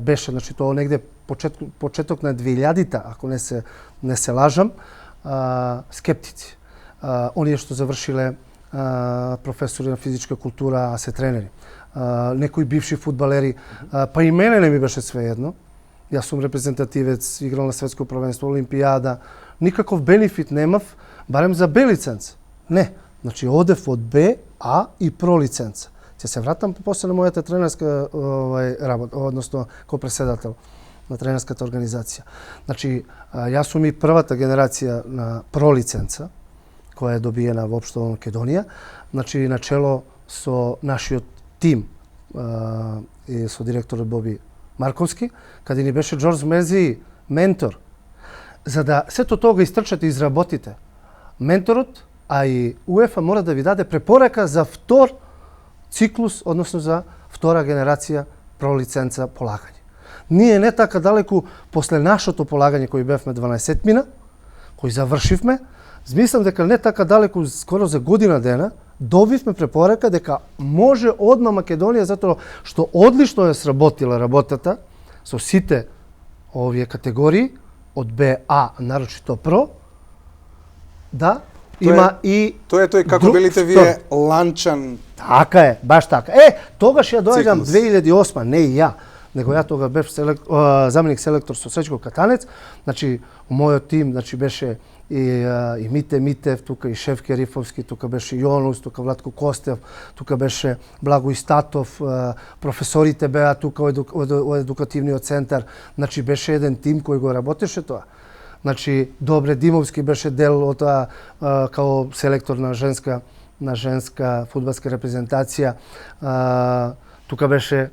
беше, значи тоа негде почеток на 2000-та, ако не се лажам, скептици. Оние што завршиле професори на физичка култура, а се тренери. Некои бивши фудбалери, па и мене не ми беше свеедно. Јас сум репрезентативец, играл на светско првенство, олимпијада. Никаков бенефит немав, барем за Б лиценца. Не, значи одев од Б, А и Про лиценца. Ќе се вратам после на мојата тренерска работа, односно како председател на тренерската организација. Значи, јас сум и првата генерација на Про лиценца, која е добиена воопшто во Македонија. Значи, начело со нашиот тим, и со директорот Боби Марковски, каде ни беше Джордж Мези ментор. За да сето тоа го истрчате и изработите, менторот, а и УЕФА мора да ви даде препорака за втор циклус, односно за втора генерација пролиценца полагање. Ние не така далеку после нашето полагање кој бевме 12 мина, кој завршивме, мислам дека не така далеку, скоро за година дена, добивме препорака дека може одма Македонија, затоа што одлично е сработила работата со сите овие категории, од БА, нарочито ПРО, да, има и... Тоа е тој, како велите вие, ланчан... Така е, баш така. Тогаш ја доаѓам 2008, не и ја, него ја тога бев заменик селектор со Сечко Катанец, значи, мојот тим, значи, беше и Мите Митев, тука и Шефке Рифовски, тука беше Јонус, тука Владко Костев, тука беше Благо Истатов, професорите беа тука во едукативниот центар, значи беше еден тим кој го работеше тоа. Значи Добре Димовски беше дел од тоа као селектор на женска фудбалска репрезентација. Тука беше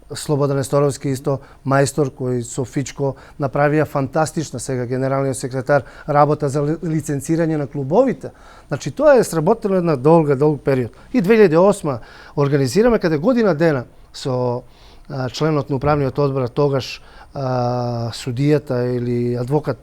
Слободан Несторовски исто мајстор кој со Фичко направија фантастична сега генералниот секретар работа за лиценцирање на клубовите. Значи тоа е сработено една долг период. И 2008 организираме каде година дена со членот на управниот одбор, тогаш судијата или адвокат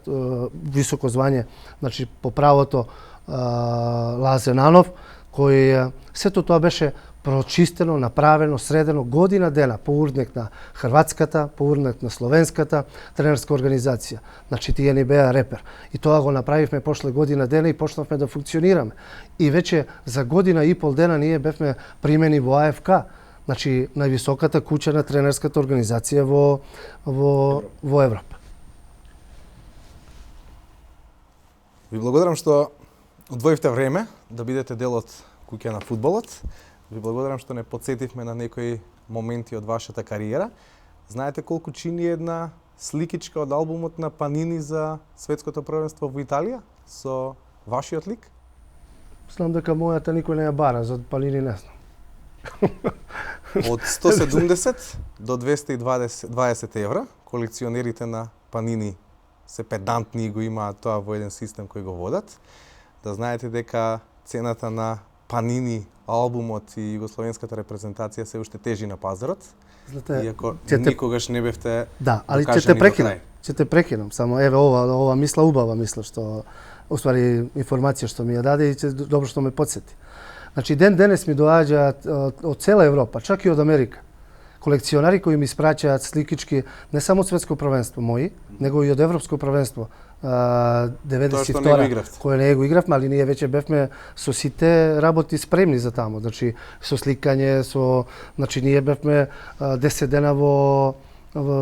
високо звање, значи по правото Лазе Нанов, кој сето тоа беше прочистено, направено, средено година дена по урднек на хрватската, по урднек на словенската тренерска организација. Значи тие ни беа репер. И тоа го направивме после година дена и почнавме да функционираме. И веќе за година и пол дена ние бевме примени во АФК, значи највисоката куќа на тренерската организација во Европа. Ви благодарам што одвоивте време да бидете дел од куќа на фудбалот. Ви благодарам што не подсетивме на некои моменти од вашата кариера. Знаете колку чини една сликичка од албумот на Панини за светското првенство во Италија со вашиот лик? Знам дека мојата никој не ја бара, за Панини не знам. Од 170 до 220 евра, колекционерите на Панини се педантни и го имаат тоа во еден систем кој го водат. Да знаете дека цената на Панини албумот и југословенската репрезентација се уште тежи на пазарот. Знаете, иако никогаш не бевте да, али ќе те прекинам, само еве ова мисла убава мисла што уствари информација што ми ја даде и добро што ме потсети. Значи ден денес ми доаѓаат од цела Европа, чак и од Америка, колекционари кои ми испраќаат сликички не само од светско првенство мои, него и од европско првенство 92 кој не го игравме, али ние веќе бевме со сите работи спремни за тамо, значи со сликање, значи ние бевме 10 дена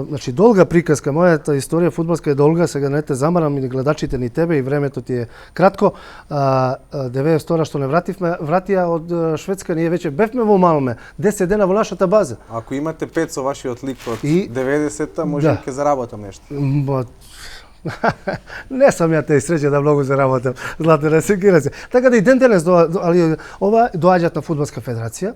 значи долга приказка, мојата историја фудбалска е долга, сега не те замарам и гледачите ни тебе и времето ти е кратко. 92 што не вратија од Шведска, ние веќе бевме во Малме, 10 дена во нашата база. Ако имате 5 со вашиот лик од 90-та, можем ќе заработам нешто. Не сум ја те среќа да многу заработам, злато не се гира се. Така да и ден денес доаѓаат на фудбалска федерација,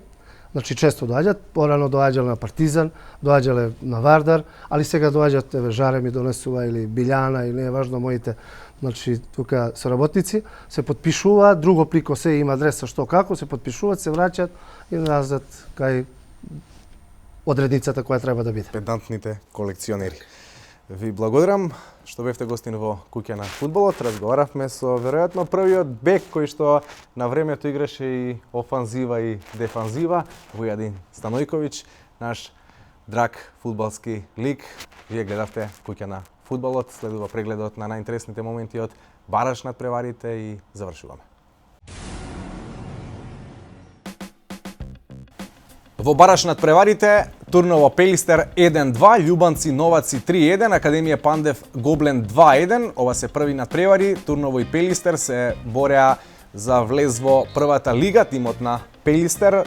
значи често доаѓаат, порано доаѓале на Партизан, доаѓале на Вардар, али сега доаѓаат, еве Жаре ми донесува или Билјана или не е важно моите, значи тука соработници, се потпишуваат, друго плико се има адреса што како, се потпишуваат, се враќаат и назад кај одредницата која треба да биде. Педантните колекционери. Ви благодарам што бевте гостин во куќа на фудбалот. Разговаравме со веројатно првиот бек кој што на времето играше и офанзива и дефанзива, Вујадин Станојковиќ, наш драг фудбалски лик. Вие гледавте куќа на фудбалот, следува прегледот на најинтересните моменти од бараш над преварите и завршуваме. Во бараш над преварите, турново Пелистер 1-2, Љубанци Новаци 3-1, Академија Пандев Гоблен 2-1. Ова се први надпревари, Турново и Пелистер се бореа за влез во првата лига, тимот на Пелистер.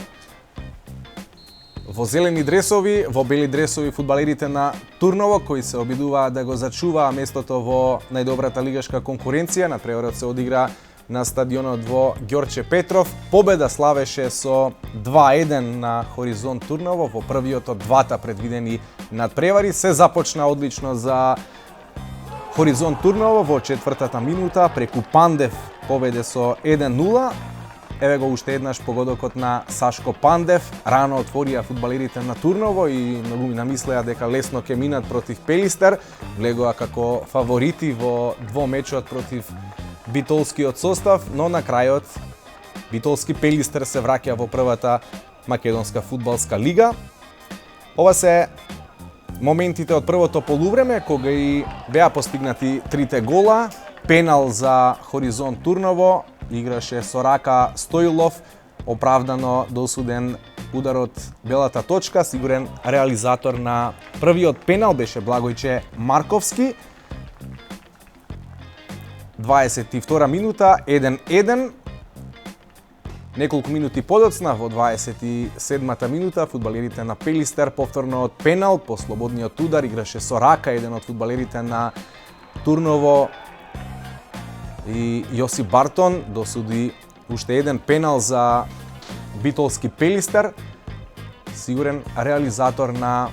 Во зелени дресови, во бели дресови фудбалерите на Турново, кои се обидуваа да го зачуваа местото во најдобрата лигашка конкуренција. Надпреварот се одигра на стадионот во Ѓорче Петров. Победа славеше со 2-1 на Хоризонт Турново во првиот од двата предвидени надпревари. Се започна одлично за Хоризонт Турново во четвртата минута преку Пандев победе со 1-0. Еве го уште еднаш погодокот на Сашко Пандев. Рано отворија фудбалерите на Турново и многу ми намислеа дека лесно ќе минат против Пелистер. Влегоа како фаворити во двомечот против битолскиот состав, но на крајот битолски Пелистер се враќа во првата македонска фудбалска лига. Ова се моментите од првото полувреме кога и беа постигнати трите гола. Пенал за Хоризонт Турново, играше со рака Стоилов, оправдано досуден ударот белата точка. Сигурен реализатор на првиот пенал беше Благојче Марковски. 22 минута, 1-1. Неколку минути подоцна, во 27-та минута, фудбалерите на Пелистер повторно од пенал, по слободниот удар, играше со рака еден од фудбалерите на Турново и Јосип Бартон досуди уште еден пенал за битолски Пелистер. Сигурен реализатор на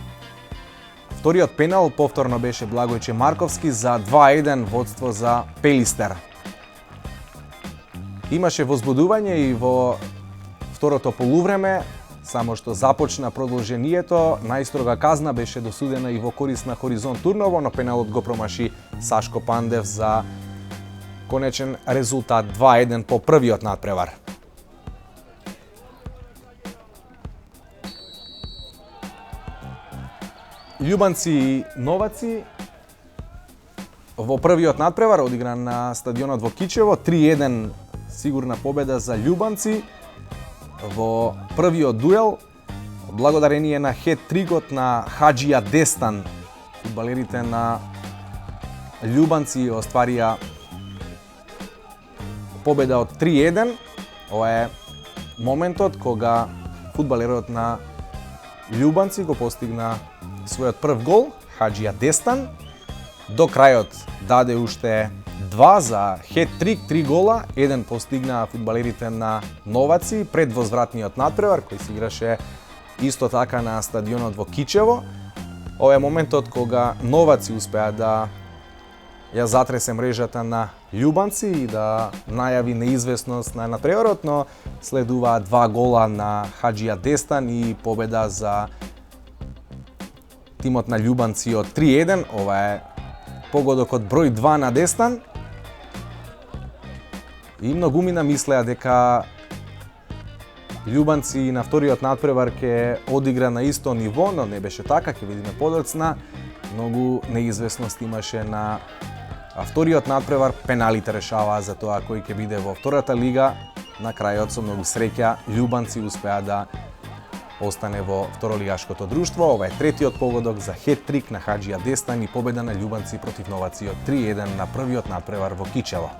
вториот пенал повторно беше Благојче Марковски за 2-1 водство за Пелистер. Имаше возбудување и во второто полувреме, само што започна продолжението. Најстрога казна беше досудена и во корист на Хоризонт Турново, но пеналот го промаши Сашко Пандев за конечен резултат 2-1 по првиот надпревар. Љубанци и Новаци во првиот надпревар одигран на стадионот во Кичево, 3-1 сигурна победа за љубанци во првиот дуел, благодарение на хет-трикот на Хаџија Дестан. Фудбалерите на љубанци остварија победа од 3-1. Ова е моментот кога фудбалерот на љубанци го постигна својот прв гол, Хаџија Дестан. До крајот даде уште 2 за хет-трик, 3 гола, еден постигнаа фудбалерите на Новаци пред возвратниот надпревар кој се играше исто така на стадионот во Кичево. Ова е моментот кога Новаци успеа да ја затресе мрежата на љубанци и да најави неизвестност на надпреварот, но следуваа 2 гола на Хаџија Дестан и победа за тимот на љубанци од 3-1. Ова е погодокот број 2 на Дестан. И многу ми намислеа дека љубанци на вториот надпревар ќе одигра на исто ниво, но не беше така, ќе видиме подоцна. Многу неизвестност имаше на вториот надпревар, пеналите решаваа за тоа кој ќе биде во втората лига. На крајот со многу среќа љубанци успеа да остане во второлигашкото друштво. Ова е третиот погодок за хет-трик на Хаџија Дестан и победа на љубанци против Новаци од 3-1 на првиот надпревар во Кичево.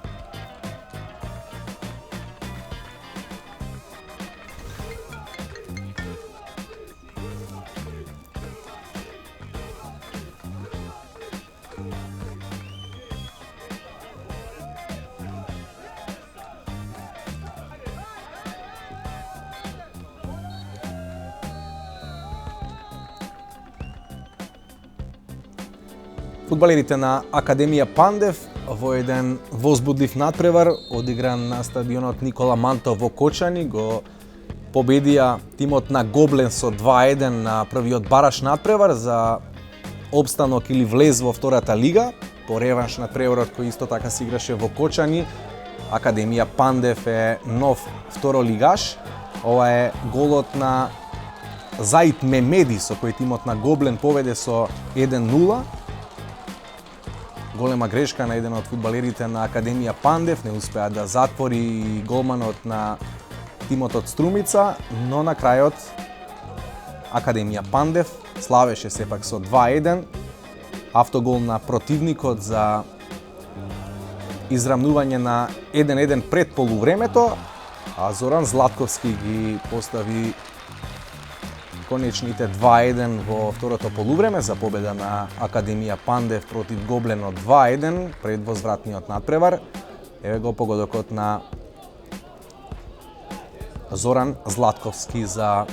Фудбалерите на Академија Пандев во еден возбудлив надпревар одигран на стадионот Никола Манто во Кочани го победија тимот на Гоблен со 2-1 на првиот бараш надпревар за обстанок или влез во втората лига. По реванш надпреварот кој исто така се играше во Кочани, Академија Пандев е нов второлигаш. Ова е голот на Заид Мемеди со кој тимот на Гоблен поведе со 1-0. Голема грешка на еден од фудбалерите на Академија Пандев, не успеа да затвори голманот на тимот од Струмица, но на крајот Академија Пандев славеше сепак со 2-1. Автогол на противникот за израмнување на 1-1 пред полувремето, а Зоран Златковски ги постави конечните 2-1 во второто полувреме за победа на Академија Пандев против Гоблен од 2-1 пред возвратниот надпревар. Еве го погодокот на Зоран Златковски за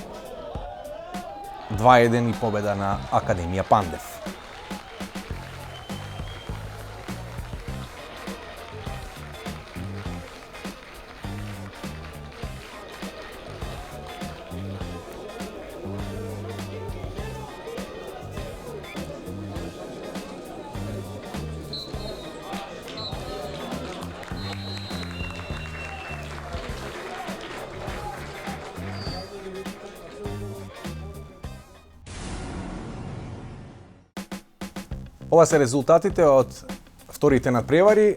2-1 и победа на Академија Пандев. Ова се резултатите од вторите надпревари.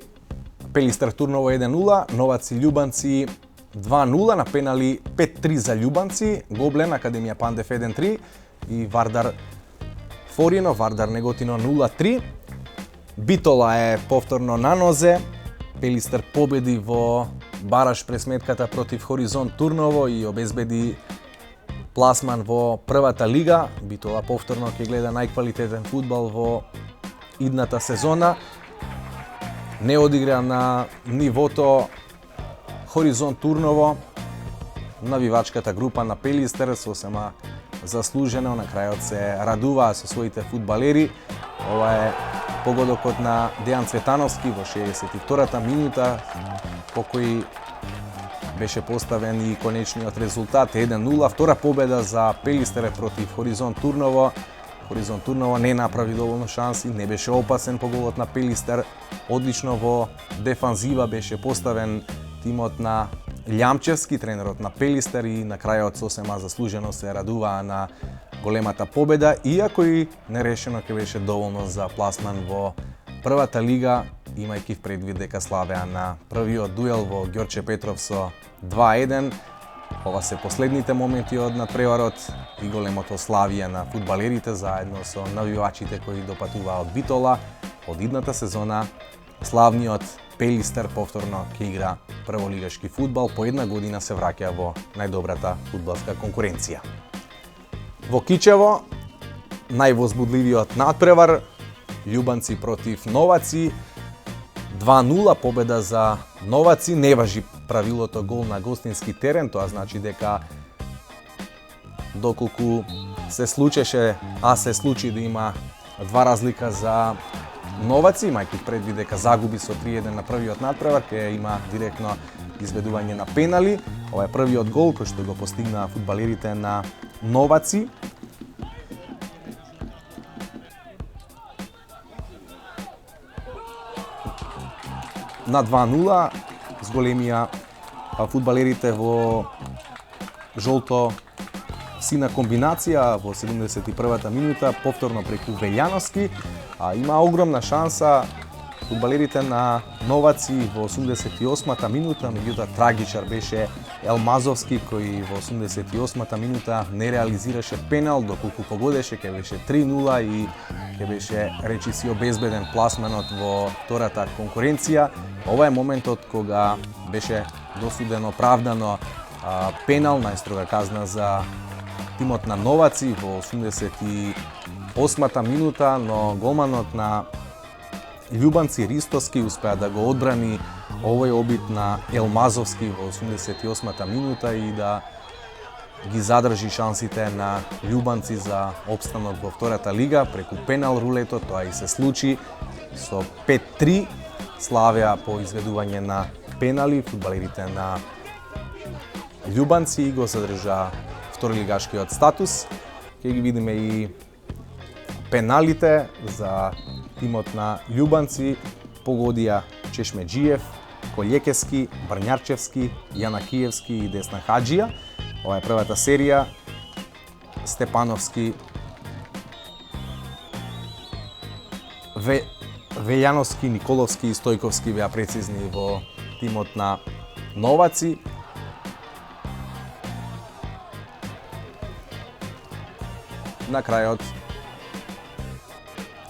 Пелистер Турново 1-0, Новаци Љубанци 2-0, на пенали 5-3 за Љубанци, Гоблен Академија Пандев 1-3 и Вардар Форино, Вардар Неготино 0-3. Битола е повторно на нозе. Пелистер победи во бараш пресметката против Хоризонт Турново и обезбеди пласман во првата лига. Битола повторно ќе гледа најквалитетен фудбал во идната сезона. Не одигра на нивото Хоризонт Турново. Навивачката група на Пелистер сосема заслужено на крајот се радуваа со своите фудбалери. Ова е погодокот на Дејан Цветановски во 62-та минута, по кој беше поставен и конечниот резултат 1-0. Втора победа за Пелистер против Хоризонт Турново. Хоризонт Турново не направи доволно шанси, не беше опасен по голот на Пелистер. Одлично во дефанзива беше поставен тимот на Лјамчевски, тренерот на Пелистер, и на крајот сосема заслужено се радуваа на големата победа, иако и нерешено ќе беше доволно за пласман во првата лига, имајќи в предвид дека славеа на првиот дуел во Ѓорче Петров со 2-1. Ова се последните моменти од надпреварот и големото славие на фудбалерите заедно со навивачите кои допатуваа од Битола. Од идната сезона славниот Пелистер повторно ќе игра прволигашки фудбал, по една година се враќа во најдобрата фудбалска конкуренција. Во Кичево највозбудливиот надпревар, Љубанци против Новаци, 2-0 победа за Новаци. Не важи правилото гол на гостински терен, тоа значи дека доколку се случеше, а се случи да има два разлика за Новаци, имајќи предвид дека загуби со 3-1 на првиот надпревар, ќе има директно изведување на пенали. Ова е првиот гол кој што го постигнаа фудбалерите на Новаци. На 2-0 с големија фудбалерите во жолто сина комбинација во 71-та минута, повторно преку Велјановски. Има огромна шанса фудбалерите на Новаци во 88-та минута, меѓутоа трагичар беше Елмазовски, кој во 88-та минута не реализираше пенал, доколку погодеше ќе беше 3-0 и ќе беше речиси обезбеден пласманот во втората конкуренција. Ова е моментот кога беше досуден оправдано пенал, најстрога казна за тимот на Новаци во 88-та минута, но голманот на Љубанци Ристоски успеа да го одбрани овој обид на Елмазовски во 88-та минута и да ги задржи шансите на Љубанци за опстанок во втората лига преку пенал рулето. Тоа и се случи со 5-3. Славеа по изведување на пенали. Фудбалерите на Љубанци го задржаа второлигашкиот статус. Ќе ги видиме и пеналите за тимот на Љубанци. Погодија Чешмеджиев, Колјекески, Брњарчевски, Јанакиевски и Десна Хаджија. Ова е првата серија. Степановски, Велјановски, Николовски и Стојковски беа прецизни во тимот на Новаци. На крајот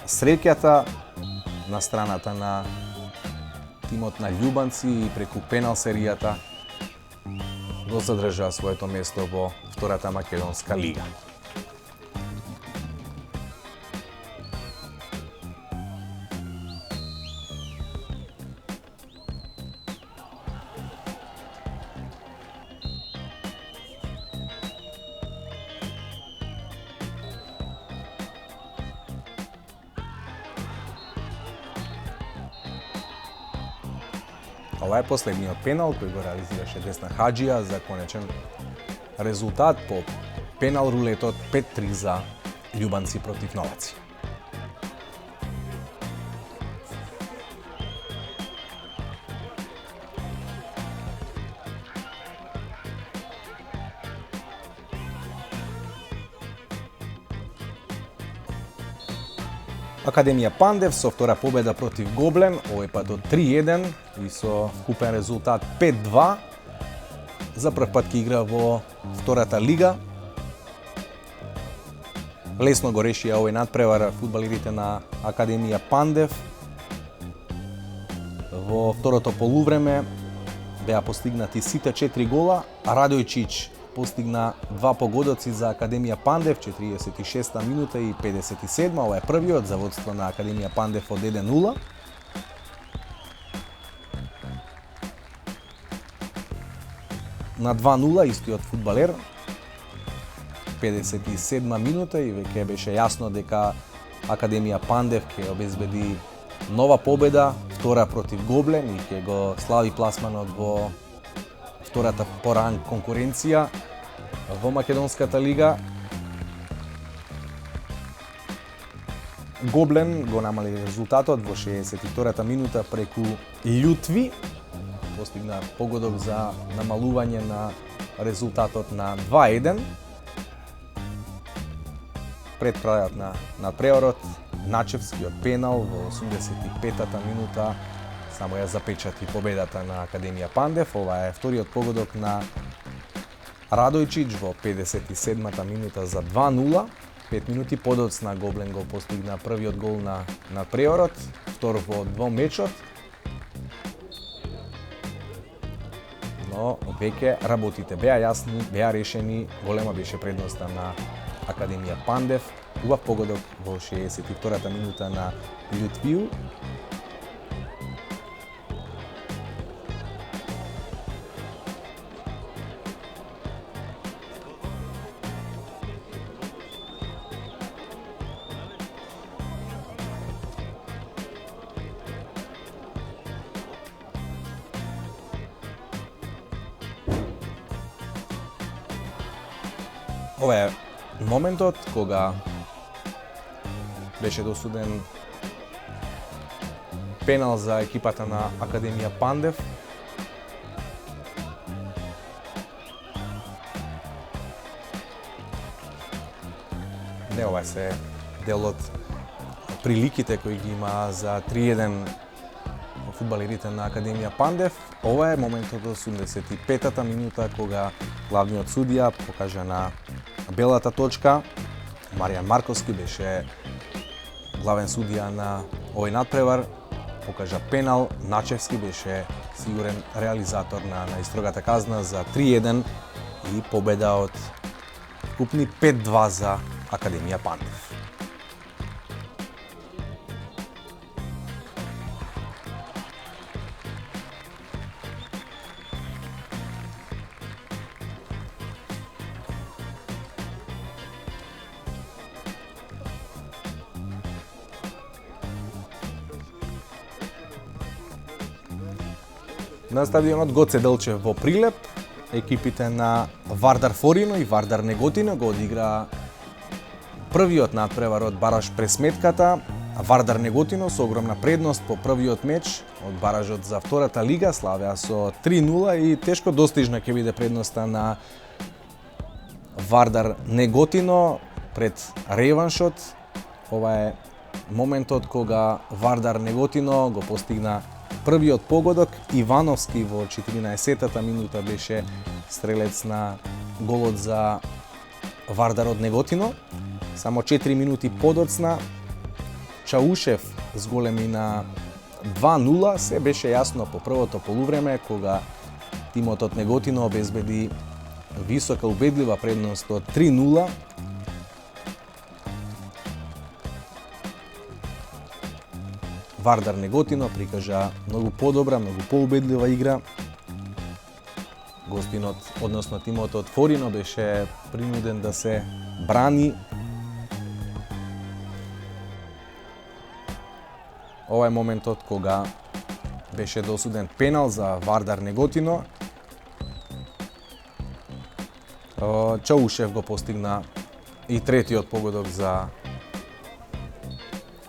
среќата на страната на тимот на Љубанци и преку пенал серијата го задржаа своето место во втората македонска лига. Ова е последниот пенал кој го реализираше Весна Хаџија за конечен резултат по пенал рулетот 5-3 за љубанци против новаци. Академија Пандев со втора победа против Гоблен, овој пат од 3-1 и со вкупен резултат 5-2. За прв пат ќе игра во втората лига. Лесно го решија овој надпревар фудбалерите на Академија Пандев. Во второто полувреме беа постигнати сите 4 гола, а Радојчиќ постигна 2 погодоци за Академија Пандев, 46-та минута и 57-ма. Ова е првиот за водство на Академија Пандев од 1-0. На 2-0 истиот фудбалер, 57-ма минута и веќе беше јасно дека Академија Пандев ќе обезбеди нова победа, втора против Гоблен и ќе го слави пласманот во втората по ранг конкуренција во Македонската лига. Гоблен го намали резултатот во 62-та минута преку Љутви. Постигна погодок за намалување на резултатот на 2-1. Пред крајот на надпреварот, Начевски од пенал во 85-та минута само ја запечати победата на Академија Пандев. Ова е вториот погодок на Радојчиќ во 57-та минута за 2-0. 5 минути подоцна Гоблен го постигна првиот гол на надпреварот, втор во двомечот. Но веќе работите беа јасни, беа решени, голема беше предноста на Академија Пандев. Убав погодок во 62-та минута на Љутвију. Ова е моментот кога беше досуден пенал за екипата на Академија Пандев. Не, ова се дел од приликите кои ги има за 3-1 фудбалерите на Академија Пандев. Ова е моментот од 85-та минута кога главниот судија покажа на белата точка. Маријан Марковски беше главен судија на овој надпревар. Покажа пенал, Начевски беше сигурен реализатор на најстрогата казна за 3-1 и победа од вкупни 5-2 за Академија Пандев. На стадионот Гоце Делчев во Прилеп, екипите на Вардар Форино и Вардар Неготино го одигра првиот надпревар од бараж пресметката. Вардар Неготино со огромна предност по првиот меч од баражот за втората лига славеа со 3-0 и тешко достижна ќе биде предноста на Вардар Неготино пред реваншот. Ова е моментот кога Вардар Неготино го постигна првиот погодок. Ивановски во 14-та минута беше стрелец на голот за Вардар од Неготино. Само 4 минути подоцна Чаушев зголеми на 2-0. Се беше јасно по првото полувреме кога тимот од Неготино обезбеди висока убедлива предност од 3-0. Вардар Неготино прикажа многу подобра, многу поубедлива игра. Гостинот, односно тимот од Форино беше принуден да се брани. Ова е моментот кога беше досуден пенал за Вардар Неготино. Чаушев го постигна и третиот погодок за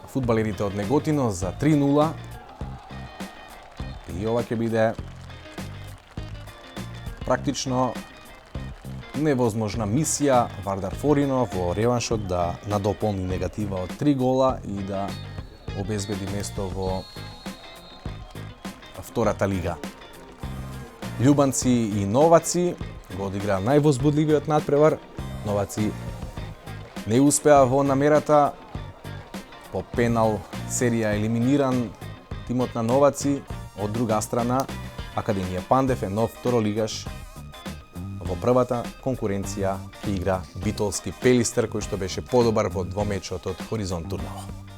фудбалерите од Неготино за 3-0. И ова ќе биде практично невозможна мисија Вардар Форино во реваншот да надополни негатива од 3 гола и да обезбеди место во втората лига. Љубанци и Новаци го одиграа највозбудливиот надпревар. Новаци не успеа во намерата, по пенал серија елиминиран тимот на Новаци. Од друга страна, Академија Пандев е нов второлигаш. Во првата конкуренција ќе игра битолски Пелистер, кој што беше подобар во двомечот од Хоризонт Турново.